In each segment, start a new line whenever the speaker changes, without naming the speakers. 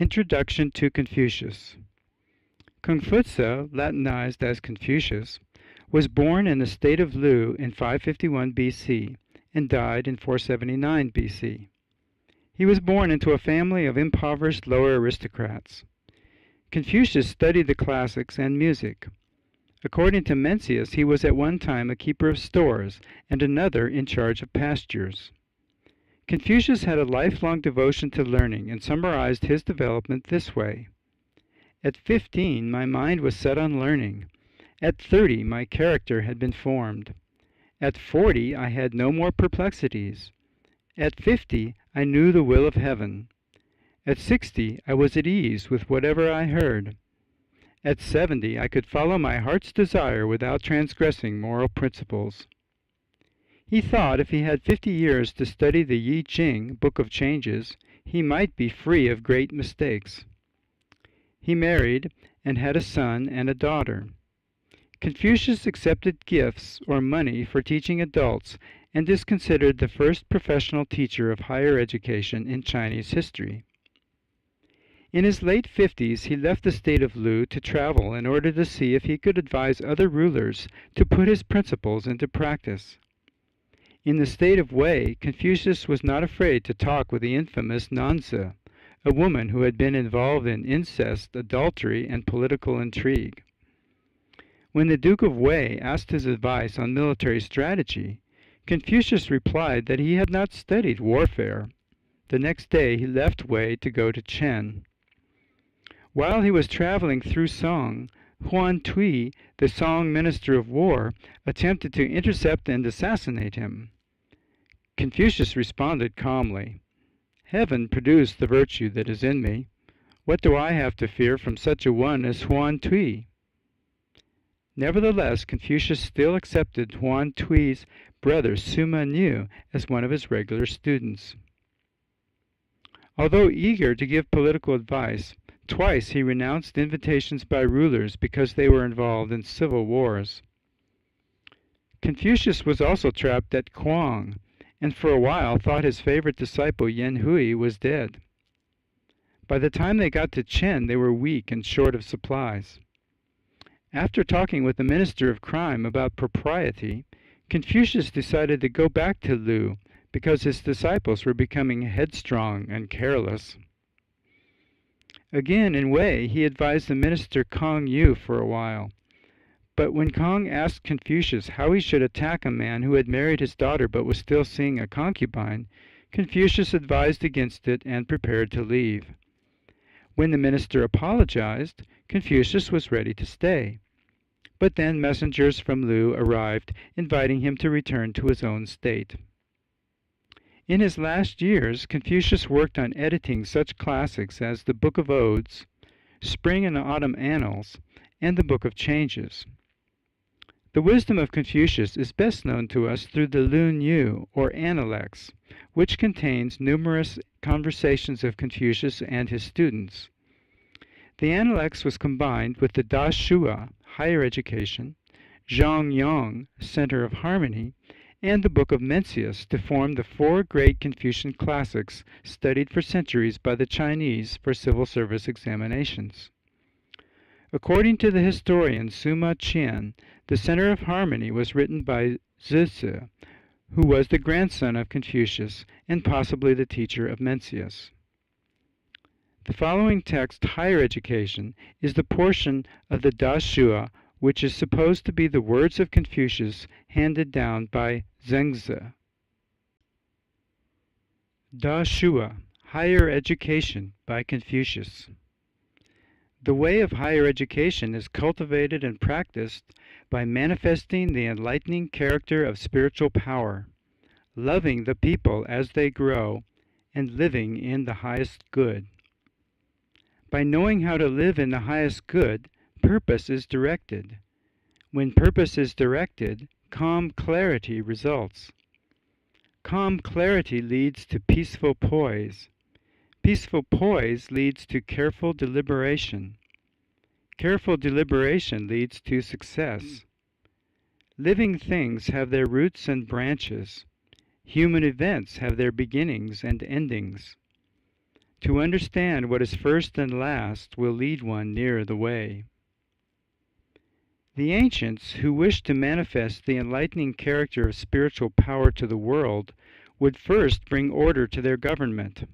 Introduction to Confucius. Confucius, Latinized as Confucius, was born in the state of Lu in 551 BC and died in 479 BC. He was born into a family of impoverished lower aristocrats. Confucius studied the classics and music. According to Mencius, he was at one time a keeper of stores and another in charge of pastures. Confucius had a lifelong devotion to learning and summarized his development this way. At 15, my mind was set on learning. At 30, my character had been formed. At 40, I had no more perplexities. At 50, I knew the will of heaven. At 60, I was at ease with whatever I heard. At 70, I could follow my heart's desire without transgressing moral principles. He thought if he had 50 years to study the Yi Ching, Book of Changes, he might be free of great mistakes. He married and had a son and a daughter. Confucius accepted gifts or money for teaching adults and is considered the first professional teacher of higher education in Chinese history. In his late 50s, he left the state of Lu to travel in order to see if he could advise other rulers to put his principles into practice. In the state of Wei, Confucius was not afraid to talk with the infamous Nanzi, a woman who had been involved in incest, adultery, and political intrigue. When the Duke of Wei asked his advice on military strategy, Confucius replied that he had not studied warfare. The next day he left Wei to go to Chen. While he was traveling through Song, Huan Tui, the Song Minister of War, attempted to intercept and assassinate him. Confucius responded calmly, "Heaven produced the virtue that is in me. What do I have to fear from such a one as Huan Tui?" Nevertheless, Confucius still accepted Huan Tui's brother Sima Nu as one of his regular students. Although eager to give political advice, twice he renounced invitations by rulers because they were involved in civil wars. Confucius was also trapped at Kuang, and for a while thought his favorite disciple Yen Hui was dead. By the time they got to Chen, they were weak and short of supplies. After talking with the Minister of Crime about propriety, Confucius decided to go back to Lu because his disciples were becoming headstrong and careless. Again, in Wei, he advised the minister Kong Yu for a while. But when Kong asked Confucius how he should attack a man who had married his daughter but was still seeing a concubine, Confucius advised against it and prepared to leave. When the minister apologized, Confucius was ready to stay. But then messengers from Lu arrived, inviting him to return to his own state. In his last years, Confucius worked on editing such classics as the Book of Odes, Spring and Autumn Annals, and the Book of Changes. The wisdom of Confucius is best known to us through the Lun Yu, or Analects, which contains numerous conversations of Confucius and his students. The Analects was combined with the Da Shua, Higher Education, Zhang Yang, Center of Harmony, and the Book of Mencius to form the four great Confucian classics studied for centuries by the Chinese for civil service examinations. According to the historian Sima Qian, the Center of Harmony was written by Zisi, who was the grandson of Confucius and possibly the teacher of Mencius. The following text, Higher Education, is the portion of the Da Shua which is supposed to be the words of Confucius handed down by Zhengzi. Da Shua, Higher Education by Confucius. The way of higher education is cultivated and practiced by manifesting the enlightening character of spiritual power, loving the people as they grow, and living in the highest good. By knowing how to live in the highest good, purpose is directed. When purpose is directed, calm clarity results. Calm clarity leads to peaceful poise. Peaceful poise leads to careful deliberation. Careful deliberation leads to success. Living things have their roots and branches. Human events have their beginnings and endings. To understand what is first and last will lead one nearer the way. The ancients, who wished to manifest the enlightening character of spiritual power to the world, would first bring order to their government.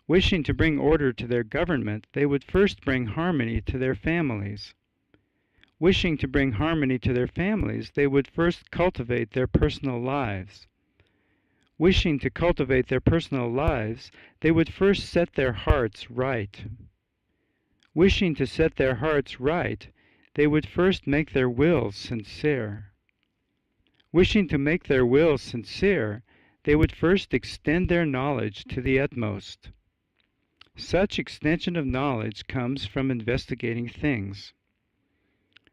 Wishing to bring order to their government, they would first bring harmony to their families. Wishing to bring harmony to their families, they would first cultivate their personal lives. Wishing to cultivate their personal lives, they would first set their hearts right. Wishing to set their hearts right, they would first make their wills sincere. Wishing to make their wills sincere, they would first extend their knowledge to the utmost. Such extension of knowledge comes from investigating things.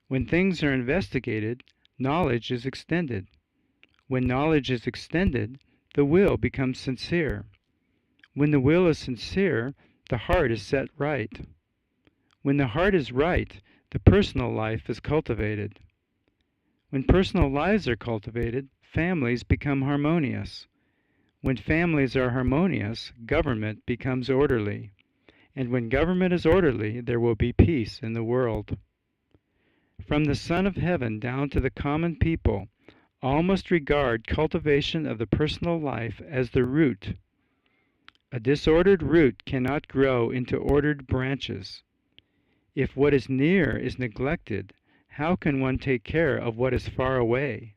When things are investigated, knowledge is extended. When knowledge is extended, the will becomes sincere. When the will is sincere, the heart is set right. When the heart is right, the personal life is cultivated. When personal lives are cultivated, families become harmonious. When families are harmonious, government becomes orderly. And when government is orderly, there will be peace in the world. From the Son of Heaven down to the common people, all must regard cultivation of the personal life as the root. A disordered root cannot grow into ordered branches. If what is near is neglected, how can one take care of what is far away?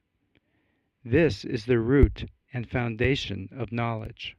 This is the root and foundation of knowledge.